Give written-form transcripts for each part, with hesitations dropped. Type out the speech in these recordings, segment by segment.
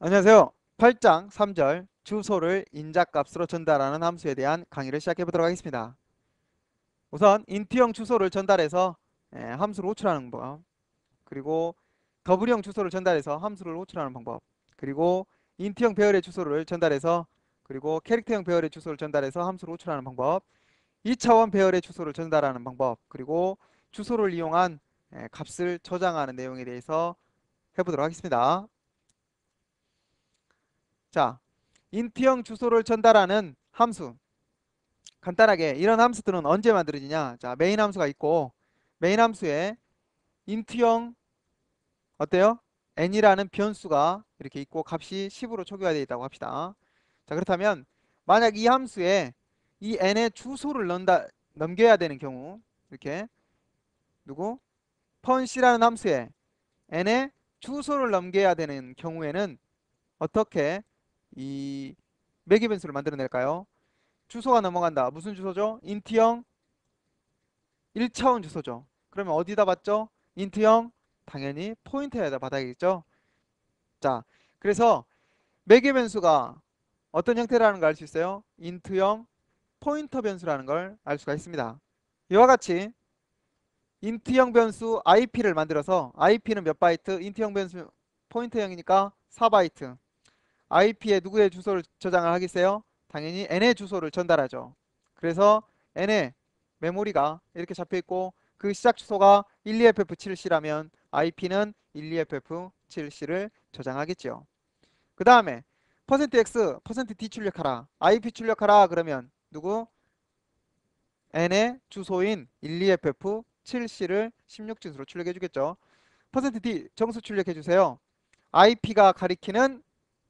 안녕하세요. 8장 3절 주소를 인자값으로 전달하는 함수에 대한 강의를 시작해 보도록 하겠습니다. 우선 인트형 주소를 전달해서 함수를 호출하는 방법, 그리고 더블형 주소를 전달해서 함수를 호출하는 방법, 그리고 인트형 배열의 주소를 전달해서, 그리고 캐릭터형 배열의 주소를 전달해서 함수를 호출하는 방법, 2차원 배열의 주소를 전달하는 방법, 그리고 주소를 이용한 값을 저장하는 내용에 대해서 해보도록 하겠습니다. 자, 인트형 주소를 전달하는 함수, 간단하게 이런 함수들은 언제 만들어지냐. 자, 메인 함수가 있고, 메인 함수에 인트형 어때요? n이라는 변수가 이렇게 있고 값이 10으로 초기화되어 있다고 합시다. 자, 그렇다면 만약 이 함수에 이 n의 주소를 넘겨야 되는 경우, 이렇게 누구? 펀C라는 함수에 n의 주소를 넘겨야 되는 경우에는 어떻게 이 매개 변수를 만들어낼까요? 주소가 넘어간다. 무슨 주소죠? 인트형 1차원 주소죠. 그러면 어디다 받죠? 인트형 당연히 포인터에다 받아야겠죠. 자, 그래서 매개 변수가 어떤 형태라는 걸 알 수 있어요? 인트형 포인터 변수라는 걸 알 수가 있습니다. 이와 같이 인트형 변수 IP를 만들어서, IP는 몇 바이트? 인트형 변수 포인터형이니까 4바이트. IP에 누구의 주소를 저장을 하겠어요? 당연히 n의 주소를 전달하죠. 그래서 n의 메모리가 이렇게 잡혀 있고, 그 시작 주소가 12ff7c라면 IP는 12ff7c를 저장하겠죠. 그 다음에 %x, %d 출력하라. IP 출력하라 그러면 누구? n의 주소인 12ff7c를 16진수로 출력해 주겠죠. %d 정수 출력해 주세요. IP가 가리키는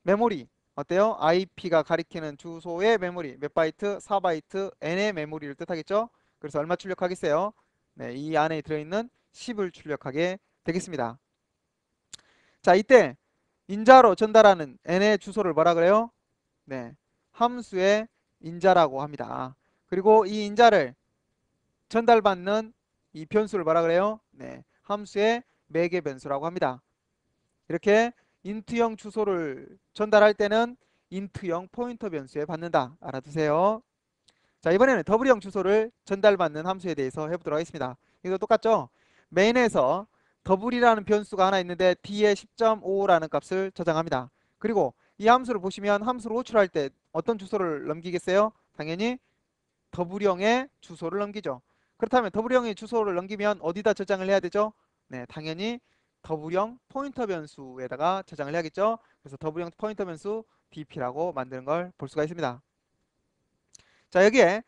메모리 어때요? IP가 가리키는 주소의 메모리 몇 바이트? 4바이트 n의 메모리를 뜻하겠죠? 그래서 얼마 출력하겠어요? 네, 이 안에 들어있는 10을 출력하게 되겠습니다. 자, 이때 인자로 전달하는 n의 주소를 뭐라 그래요? 네, 함수의 인자라고 합니다. 그리고 이 인자를 전달받는 이 변수를 뭐라 그래요? 네, 함수의 매개 변수라고 합니다. 이렇게 인트형 주소를 전달할 때는 인트형 포인터 변수에 받는다. 알아두세요. 자, 이번에는 더블형 주소를 전달받는 함수에 대해서 해보도록 하겠습니다. 이거 똑같죠? 메인에서 더블이라는 변수가 하나 있는데 d에 10.5라는 값을 저장합니다. 그리고 이 함수를 보시면 함수를 호출할 때 어떤 주소를 넘기겠어요? 당연히 더블형의 주소를 넘기죠. 그렇다면 더블형의 주소를 넘기면 어디다 저장을 해야 되죠? 네, 당연히 더블형 포인터 변수에다가 저장을 해야겠죠. 그래서 더블형 포인터 변수 dp라고 만드는 걸 볼 수가 있습니다. 자, 여기에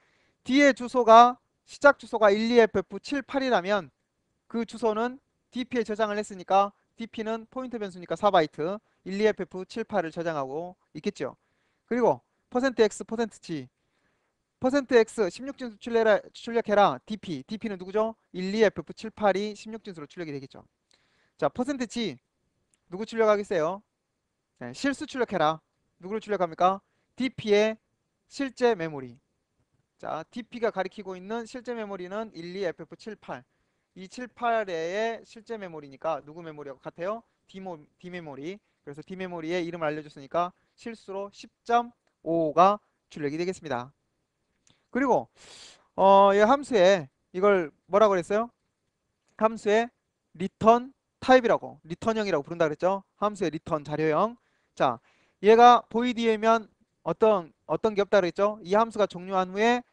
d의 주소가 시작 주소가 12ff78이라면 그 주소는 dp에 저장을 했으니까 dp는 포인터 변수니까 4바이트 12ff78을 저장하고 있겠죠. 그리고 %x, %g %x 16진수 출력해라. dp는 누구죠? 12ff78이 16진수로 출력이 되겠죠. 자, %g 누구 출력하겠어요? 네, 실수 출력해라. 누구를 출력합니까? dp의 실제 메모리. 자, dp가 가리키고 있는 실제 메모리는 12ff78. 이 78의 실제 메모리니까 누구 메모리하고 같아요? D 메모리. 그래서 D 메모리의 이름을 알려줬으니까 실수로 10.5가 출력이 되겠습니다. 그리고 이 함수에 이걸 뭐라고 그랬어요? 함수의 리턴 타입이라고, 리턴형이라고 부른다 그랬죠? 함수의 리턴 자료형. 자, 얘가 void이면 어떤 게 없다 그랬죠? 이 함수가 종료한 후에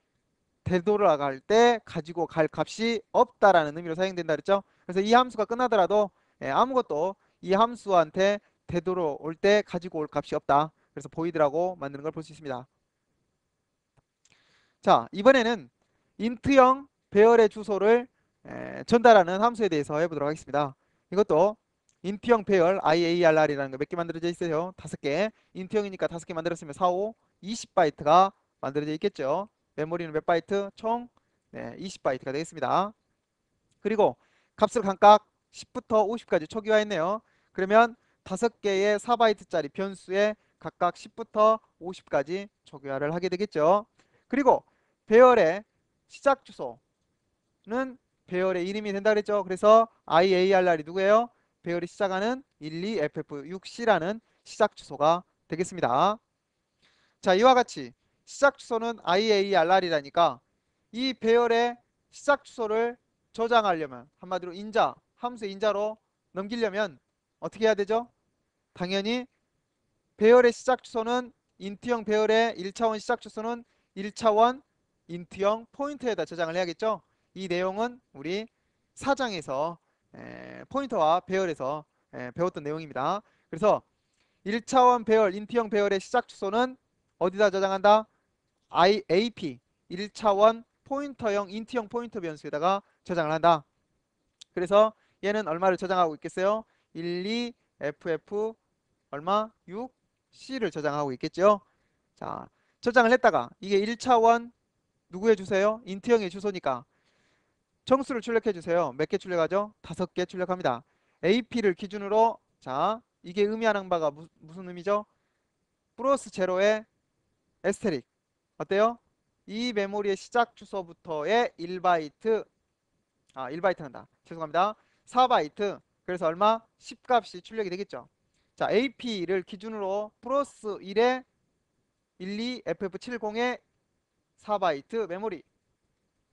되돌아갈 때 가지고 갈 값이 없다라는 의미로 사용된다 그랬죠? 그래서 이 함수가 끝나더라도 아무것도 이 함수한테 되돌아올 때 가지고 올 값이 없다. 그래서 void라고 만드는 걸 볼 수 있습니다. 자, 이번에는 인트형 배열의 주소를 전달하는 함수에 대해서 해보도록 하겠습니다. 이것도 인트형 배열 IARR이라는 거 몇 개 만들어져 있어요? 5개. 인트형이니까 5개 만들었으면 4, 5, 20바이트가 만들어져 있겠죠. 메모리는 몇 바이트? 총 20바이트가 되겠습니다. 그리고 값을 각각 10부터 50까지 초기화했네요. 그러면 5개의 4바이트짜리 변수에 각각 10부터 50까지 초기화를 하게 되겠죠. 그리고 배열의 시작 주소는 배열의 이름이 된다 그랬죠. 그래서 IARR이 누구예요? 배열이 시작하는 12ff6c라는 시작 주소가 되겠습니다. 자, 이와 같이 시작 주소는 IARR이라니까 이 배열의 시작 주소를 저장하려면 한마디로 인자, 함수의 인자로 넘기려면 어떻게 해야 되죠? 당연히 배열의 시작 주소는 인트형 배열의 1차원 시작 주소는 1차원 인트형 포인터에다 저장을 해야겠죠? 이 내용은 우리 사장에서 포인터와 배열에서 배웠던 내용입니다. 그래서 1차원 배열, 인트형 배열의 시작 주소는 어디다 저장한다? AP 1차원 포인터형 인트형 포인터 변수에다가 저장을 한다. 그래서 얘는 얼마를 저장하고 있겠어요? 12 FF 얼마? 6 C를 저장하고 있겠죠. 자, 저장을 했다가 이게 1차원 누구의 주소예요? 인트형의 주소니까 정수를 출력해 주세요. 몇 개 출력하죠? 5개 출력합니다. AP를 기준으로 자, 이게 의미하는 바가 무슨 의미죠? 플러스 제로의 에스테릭 어때요? 이 메모리의 시작 주소부터의 1바이트 1바이트 한다. 죄송합니다. 4바이트 그래서 얼마? 10값이 출력이 되겠죠. 자, AP를 기준으로 플러스 1에 12FF70의 4바이트 메모리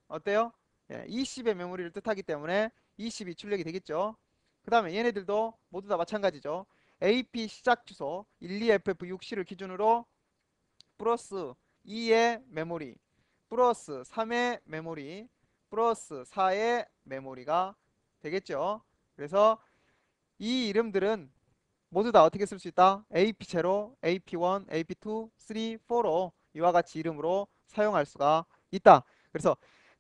어때요? 20의 메모리를 뜻하기 때문에 20이 출력이 되겠죠. 그 다음에 얘네들도 모두 다 마찬가지죠. AP 시작 주소 12FF6C를 기준으로 플러스 2의 메모리 플러스 3의 메모리 플러스 4의 메모리가 되겠죠. 그래서 이 이름들은 모두 다 어떻게 쓸 수 있다? AP0, AP1, AP2, 3, 4로 이와 같이 이름으로 사용할 수가 있다. 그래서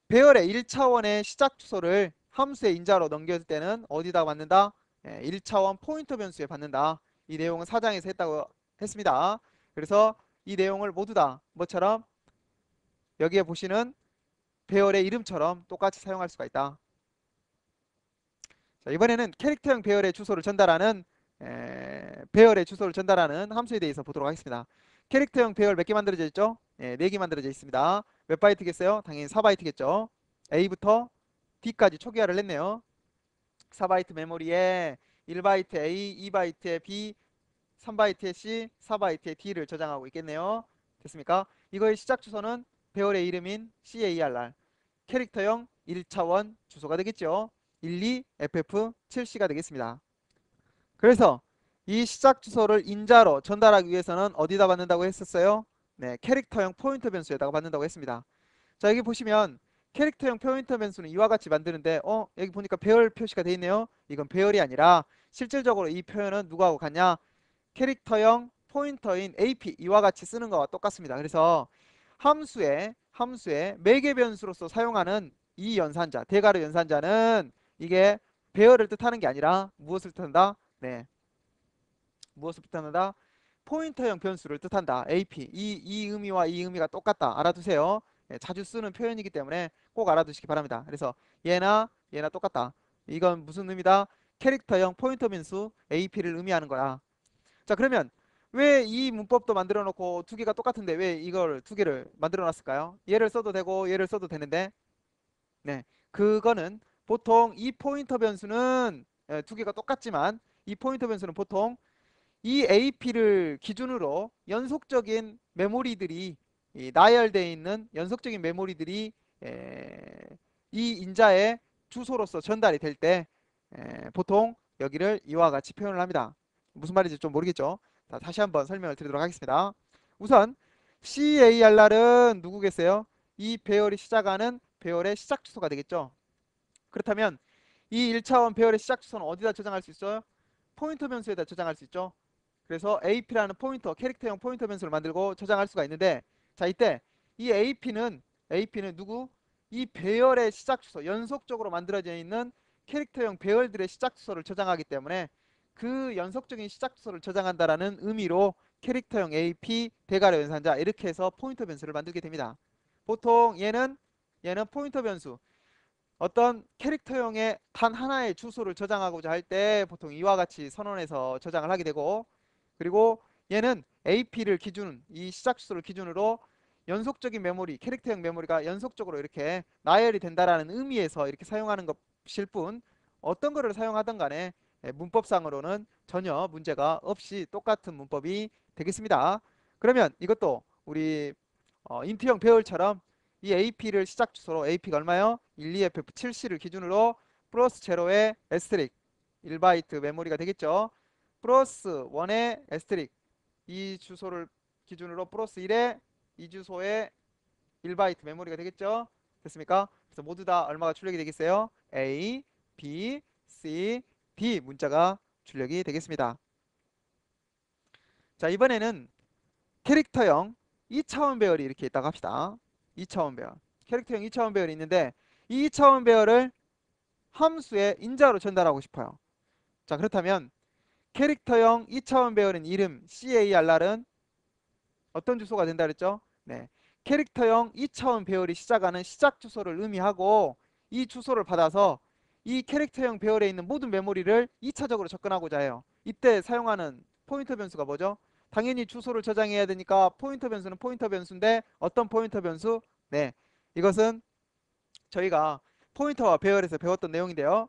배열의 1차원의 시작 주소를 함수의 인자로 넘겼을 때는 어디다 받는다? 1차원 포인터 변수에 받는다. 이 내용은 사장에서 했다고 했습니다. 그래서 이 내용을 모두 다 뭐처럼 여기에 보시는 배열의 이름처럼 똑같이 사용할 수가 있다. 자, 이번에는 캐릭터형 배열의 주소를 전달하는 배열의 주소를 전달하는 함수에 대해서 보도록 하겠습니다. 캐릭터형 배열 몇 개 만들어져 있죠? 4개 만들어져 있습니다. 몇 바이트겠어요? 당연히 4바이트겠죠. A부터 D까지 초기화를 했네요. 4바이트 메모리에 1바이트 A, 2바이트에 B, 3바이트에 C, 4바이트에 D를 저장하고 있겠네요. 됐습니까? 이거의 시작 주소는 배열의 이름인 CARR 캐릭터형 1차원 주소가 되겠죠. 12FF7C가 되겠습니다. 그래서 이 시작 주소를 인자로 전달하기 위해서는 어디다 받는다고 했었어요? 네, 캐릭터형 포인터 변수에다가 받는다고 했습니다. 자, 여기 보시면 캐릭터형 포인터 변수는 이와 같이 만드는데 여기 보니까 배열 표시가 되어 있네요. 이건 배열이 아니라 실질적으로 이 표현은 누구하고 같냐? 캐릭터형 포인터인 AP 이와 같이 쓰는 것과 똑같습니다. 그래서 함수에 매개 변수로서 사용하는 이 연산자, 대괄호 연산자는 이게 배열을 뜻하는 게 아니라 무엇을 뜻한다? 네, 무엇을 뜻한다? 포인터형 변수를 뜻한다. AP 이 의미와 이 의미가 똑같다. 알아두세요. 자주 쓰는 표현이기 때문에 꼭 알아두시기 바랍니다. 그래서 얘나 똑같다. 이건 무슨 의미다? 캐릭터형 포인터 변수 AP를 의미하는 거야. 자, 그러면 왜 이 문법도 만들어 놓고 두 개가 똑같은데 왜 이걸 두 개를 만들어 놨을까요? 얘를 써도 되고 얘를 써도 되는데 네, 그거는 보통 이 포인터 변수는 두 개가 똑같지만 이 포인터 변수는 보통 이 AP를 기준으로 연속적인 메모리들이 나열되어 있는 연속적인 메모리들이 이 인자의 주소로서 전달이 될 때 보통 여기를 이와 같이 표현을 합니다. 무슨 말인지 좀 모르겠죠? 자, 다시 한번 설명을 드리도록 하겠습니다. 우선 CARR은 누구겠어요? 이 배열이 시작하는 배열의 시작 주소가 되겠죠. 그렇다면 이 1차원 배열의 시작 주소는 어디다 저장할 수 있어요? 포인터 변수에다 저장할 수 있죠. 그래서 AP라는 포인터, 캐릭터형 포인터 변수를 만들고 저장할 수가 있는데 자, 이때 이 AP는 누구? 이 배열의 시작 주소, 연속적으로 만들어져 있는 캐릭터형 배열들의 시작 주소를 저장하기 때문에 그 연속적인 시작 주소를 저장한다라는 의미로 캐릭터형 AP 대괄호 연산자 이렇게 해서 포인터 변수를 만들게 됩니다. 보통 얘는 포인터 변수 어떤 캐릭터형의 단 하나의 주소를 저장하고자 할 때 보통 이와 같이 선언해서 저장을 하게 되고 그리고 얘는 AP를 기준, 이 시작 주소를 기준으로 연속적인 메모리, 캐릭터형 메모리가 연속적으로 이렇게 나열이 된다라는 의미에서 이렇게 사용하는 것일 뿐 어떤 거를 사용하든 간에 문법상으로는 전혀 문제가 없이 똑같은 문법이 되겠습니다. 그러면 이것도 우리 인트형 배열처럼 이 AP를 시작 주소로 AP가 얼마요? 12FF7C를 기준으로 플러스 제로의 에스트릭 1바이트 메모리가 되겠죠. 플러스 1의 에스트릭 이 주소를 기준으로 플러스 1의 이 주소의 1바이트 메모리가 되겠죠. 됐습니까? 그래서 모두 다 얼마가 출력이 되겠어요? A, B, C, D 문자가 출력이 되겠습니다. 자, 이번에는 캐릭터형 2차원 배열이 이렇게 있다고 합시다. 2차원 배열. 캐릭터형 2차원 배열이 있는데 이 2차원 배열을 함수의 인자로 전달하고 싶어요. 자, 그렇다면 캐릭터형 2차원 배열인 이름 CARR은 어떤 주소가 된다 그랬죠? 네. 캐릭터형 2차원 배열이 시작하는 시작 주소를 의미하고 이 주소를 받아서 이 캐릭터형 배열에 있는 모든 메모리를 2차적으로 접근하고자 해요. 이때 사용하는 포인터 변수가 뭐죠? 당연히 주소를 저장해야 되니까 포인터 변수는 포인터 변수인데 어떤 포인터 변수? 네. 이것은 저희가 포인터와 배열에서 배웠던 내용인데요.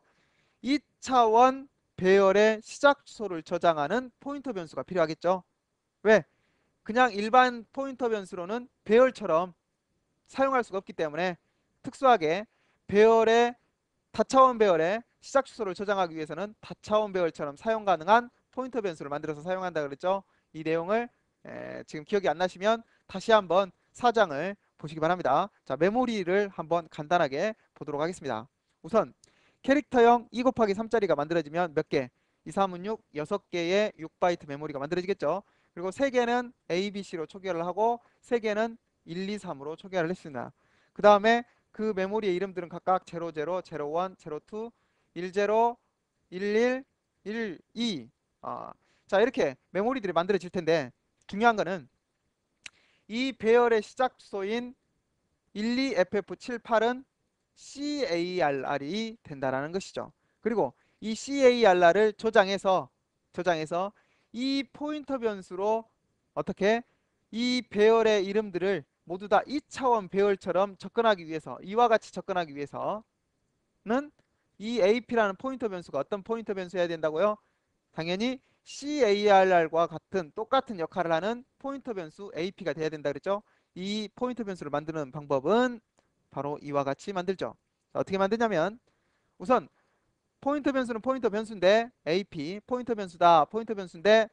2차원 배열의 시작 주소를 저장하는 포인터 변수가 필요하겠죠. 왜? 그냥 일반 포인터 변수로는 배열처럼 사용할 수가 없기 때문에 특수하게 배열의 다차원 배열의 시작 주소를 저장하기 위해서는 다차원 배열처럼 사용 가능한 포인터 변수를 만들어서 사용한다 그랬죠. 이 내용을 지금 기억이 안 나시면 다시 한번 사장을 보시기 바랍니다. 자, 메모리를 한번 간단하게 보도록 하겠습니다. 우선 캐릭터형 2 곱하기 3짜리가 만들어지면 몇 개? 2, 3은 6, 6개의 6바이트 메모리가 만들어지겠죠. 그리고 3개는 A, B, C로 초기화를 하고 3개는 1, 2, 3으로 초기화를 했습니다. 그 다음에 그 메모리의 이름들은 각각 00, 01, 02, 10, 11, 12 자, 이렇게 메모리들이 만들어질 텐데 중요한 거는 이 배열의 시작 주소인 12FF78은 CARR이 된다라는 것이죠. 그리고 이 CARR을 저장해서 이 포인터 변수로 어떻게 이 배열의 이름들을 모두 다 2차원 배열처럼 접근하기 위해서 이와 같이 접근하기 위해서는 이 AP라는 포인터 변수가 어떤 포인터 변수여야 된다고요? 당연히 CARR과 같은 똑같은 역할을 하는 포인터 변수 AP가 돼야 된다 그랬죠? 이 포인터 변수를 만드는 방법은 바로 이와 같이 만들죠. 자, 어떻게 만드냐면 우선 포인터 변수는 포인터 변수인데 AP 포인터 변수다. 포인터 변수인데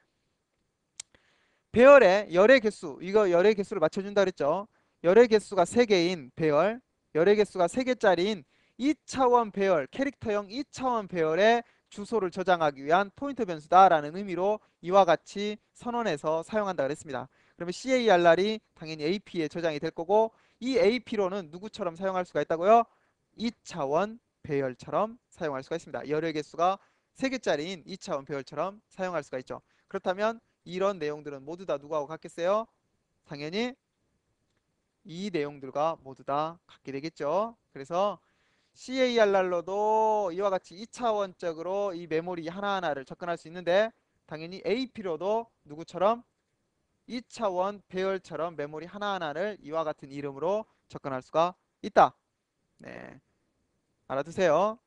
배열의 열의 개수 이거 열의 개수를 맞춰준다 그랬죠. 열의 개수가 3개인 배열 열의 개수가 3개짜리인 2차원 배열 캐릭터형 2차원 배열의 주소를 저장하기 위한 포인터 변수다라는 의미로 이와 같이 선언해서 사용한다 그랬습니다. 그러면 CARR이 당연히 AP에 저장이 될 거고 이 AP로는 누구처럼 사용할 수가 있다고요? 2차원 배열처럼 사용할 수가 있습니다. 열의 개수가 3개짜리인 2차원 배열처럼 사용할 수가 있죠. 그렇다면 이런 내용들은 모두 다 누구하고 같겠어요? 당연히 이 내용들과 모두 다 같게 되겠죠. 그래서 CARR로도 이와 같이 2차원적으로 이 메모리 하나하나를 접근할 수 있는데 당연히 AP로도 누구처럼 2차원 배열처럼 메모리 하나하나를 이와 같은 이름으로 접근할 수가 있다. 네, 알아두세요.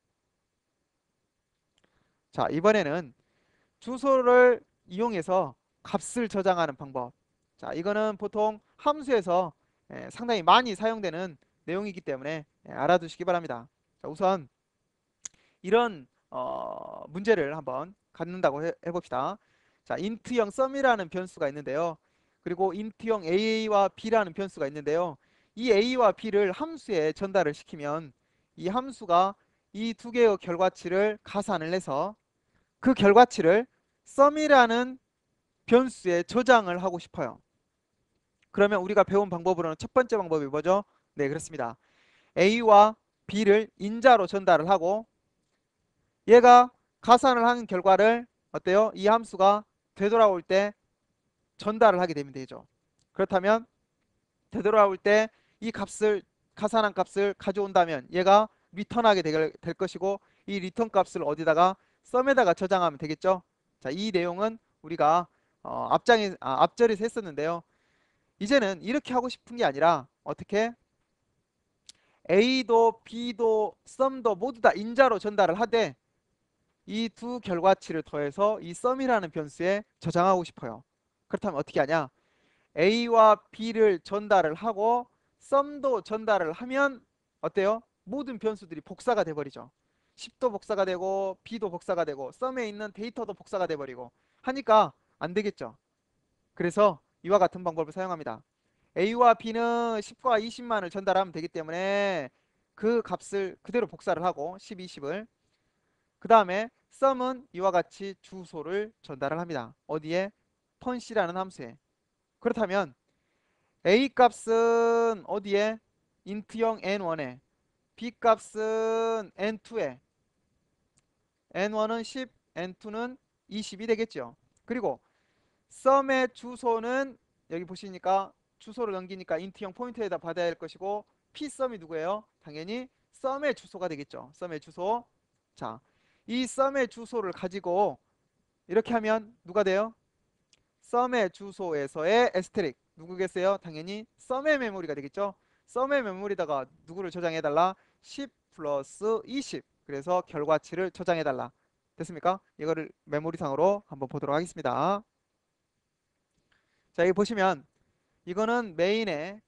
자, 이번에는 주소를 이용해서 값을 저장하는 방법. 자, 이거는 보통 함수에서 상당히 많이 사용되는 내용이기 때문에 알아두시기 바랍니다. 자, 우선 이런 문제를 한번 갖는다고 해봅시다. 자, 인트형 sum이라는 변수가 있는데요. 그리고 인트형 AA와 B라는 변수가 있는데요. 이 A와 B를 함수에 전달을 시키면 이 함수가 이 두 개의 결과치를 가산을 해서 그 결과치를 sum이라는 변수에 저장을 하고 싶어요. 그러면 우리가 배운 방법으로는 첫 번째 방법이 뭐죠? 네, 그렇습니다. A와 B를 인자로 전달을 하고 얘가 가산을 하는 결과를 어때요? 이 함수가 되돌아올 때 전달을 하게 되면 되죠. 그렇다면 되돌아올 때 이 값을 가산한 값을 가져온다면 얘가 리턴하게 될 것이고 이 리턴 값을 어디다가 썸에다가 저장하면 되겠죠. 자, 이 내용은 우리가 앞절에서 했었는데요. 이제는 이렇게 하고 싶은 게 아니라 어떻게 A도 B도 썸도 모두 다 인자로 전달을 하되 이 두 결과치를 더해서 이 썸이라는 변수에 저장하고 싶어요. 그렇다면 어떻게 하냐? A와 B를 전달을 하고 썸도 전달을 하면 어때요? 모든 변수들이 복사가 돼버리죠. 10도 복사가 되고 B도 복사가 되고 썸에 있는 데이터도 복사가 돼버리고 하니까 안 되겠죠. 그래서 이와 같은 방법을 사용합니다. A와 B는 10과 20만을 전달하면 되기 때문에 그 값을 그대로 복사를 하고 10, 20을 그 다음에 썸은 이와 같이 주소를 전달을 합니다. 어디에? 펀시라는 함수에. 그렇다면 A 값은 어디에? 인트형 n1에 B 값은 n2에 n1은 10, n2는 20이 되겠죠. 그리고 썸의 주소는 여기 보시니까 주소를 넘기니까 인트형 포인트에다 받아야 할 것이고 p썸이 누구예요? 당연히 썸의 주소가 되겠죠. 썸의 주소. 자, 이 썸의 주소를 가지고 이렇게 하면 누가 돼요? 썸의 주소에서의 에스테릭 누구겠어요? 당연히 썸의 메모리가 되겠죠. 썸의 메모리다가 누구를 저장해달라? 10 플러스 20 그래서 결과치를 저장해달라. 됐습니까? 이거를 메모리상으로 한번 보도록 하겠습니다. 자, 여기 보시면 이거는 메인에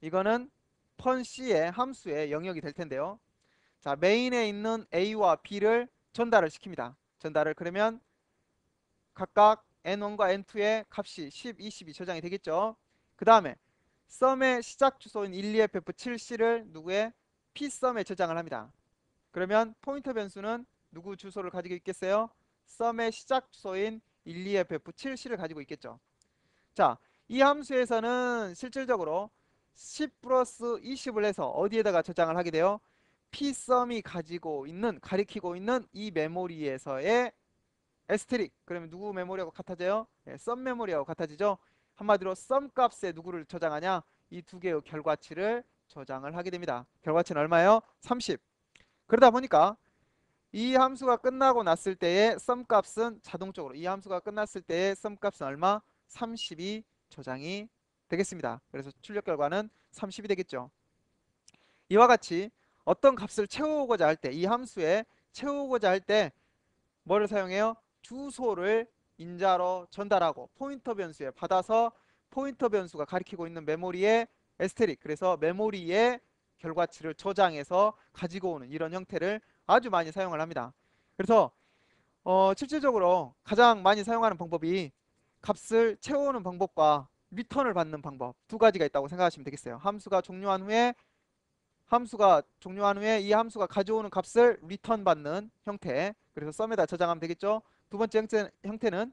이거는 펀C의 함수의 영역이 될 텐데요. 자, 메인에 있는 A와 B를 전달을 시킵니다. 전달을 그러면 각각 N1과 N2의 값이 10, 20이 저장이 되겠죠. 그 다음에 썸의 시작 주소인 12ff7c를 누구의 p썸에 저장을 합니다. 그러면 포인터 변수는 누구 주소를 가지고 있겠어요? 썸의 시작 주소인 12ff7c를 가지고 있겠죠. 자, 이 함수에서는 실질적으로 10 플러스 20을 해서 어디에다가 저장을 하게 돼요? p썸이 가지고 있는 가리키고 있는 이 메모리에서의 에스테릭 그러면 누구 메모리하고 같아져요? 네, 썸 메모리하고 같아지죠. 한마디로 썸 값에 누구를 저장하냐? 이 두 개의 결과치를 저장을 하게 됩니다. 결과치는 얼마예요? 30. 그러다 보니까 이 함수가 끝나고 났을 때의 썸 값은 자동적으로 이 함수가 끝났을 때의 썸 값은 얼마? 30이 저장이 되겠습니다. 그래서 출력 결과는 30이 되겠죠. 이와 같이 어떤 값을 채우고자 할 때 이 함수에 채우고자 할 때 뭐를 사용해요? 주소를 인자로 전달하고 포인터 변수에 받아서 포인터 변수가 가리키고 있는 메모리에 에스테릭 그래서 메모리에 결과치를 저장해서 가지고 오는 이런 형태를 아주 많이 사용을 합니다. 그래서 실질적으로 가장 많이 사용하는 방법이 값을 채워오는 방법과 리턴을 받는 방법 두 가지가 있다고 생각하시면 되겠어요. 함수가 종료한 후에 이 함수가 가져오는 값을 리턴 받는 형태 그래서 썸에다 저장하면 되겠죠. 두 번째 형태는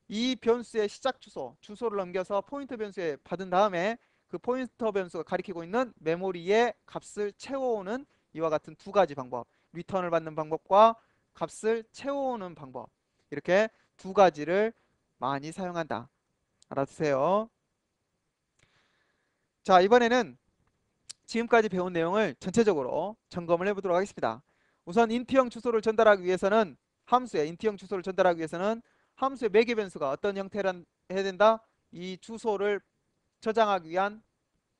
이 변수의 시작 주소를 넘겨서 포인터 변수에 받은 다음에 그 포인터 변수가 가리키고 있는 메모리에 값을 채워오는 이와 같은 두 가지 방법 리턴을 받는 방법과 값을 채워오는 방법 이렇게 두 가지를 많이 사용한다. 알아두세요. 자, 이번에는 지금까지 배운 내용을 전체적으로 점검을 해보도록 하겠습니다. 우선 인트형 주소를 전달하기 위해서는 인트형 주소를 전달하기 위해서는 함수의 매개 변수가 어떤 형태란 해야 된다? 이 주소를 저장하기 위한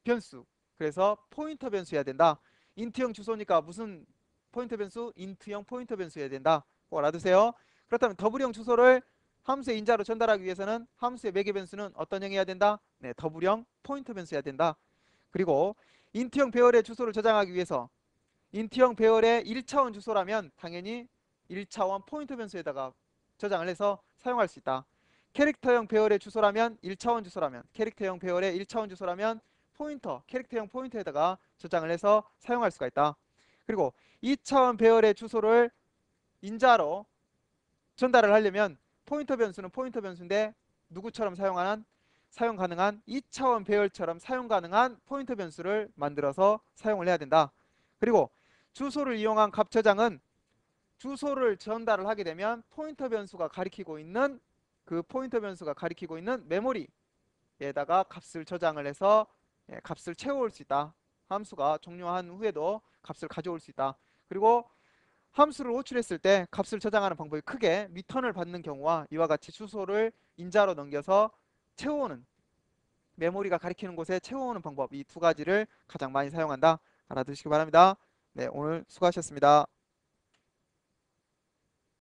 변수. 그래서 포인터 변수여야 된다. 인트형 주소니까 무슨 포인터 변수? 인트형 포인터 변수여야 된다. 꼭 알아두세요. 그렇다면 더블형 주소를 함수의 인자로 전달하기 위해서는 함수의 매개 변수는 어떤 형이어야 된다? 네, 더블형 포인터 변수여야 된다. 그리고 인트형 배열의 주소를 저장하기 위해서 인트형 배열의 1차원 주소라면 당연히 1차원 포인터 변수에다가 저장을 해서 사용할 수 있다. 캐릭터형 배열의 주소라면 1차원 주소라면 캐릭터형 배열의 1차원 주소라면 캐릭터형 포인터에다가 저장을 해서 사용할 수가 있다. 그리고 2차원 배열의 주소를 인자로 전달을 하려면 포인터 변수는 포인터 변수인데 누구처럼 사용 가능한 2차원 배열처럼 사용 가능한 포인터 변수를 만들어서 사용을 해야 된다. 그리고 주소를 이용한 값 저장은 주소를 전달을 하게 되면 포인터 변수가 가리키고 있는 메모리에다가 값을 저장을 해서 값을 채워올 수 있다. 함수가 종료한 후에도 값을 가져올 수 있다. 그리고 함수를 호출했을 때 값을 저장하는 방법이 크게 리턴을 받는 경우와 이와 같이 주소를 인자로 넘겨서 채워오는 메모리가 가리키는 곳에 채워오는 방법 이 두 가지를 가장 많이 사용한다. 알아두시기 바랍니다. 네, 오늘 수고하셨습니다.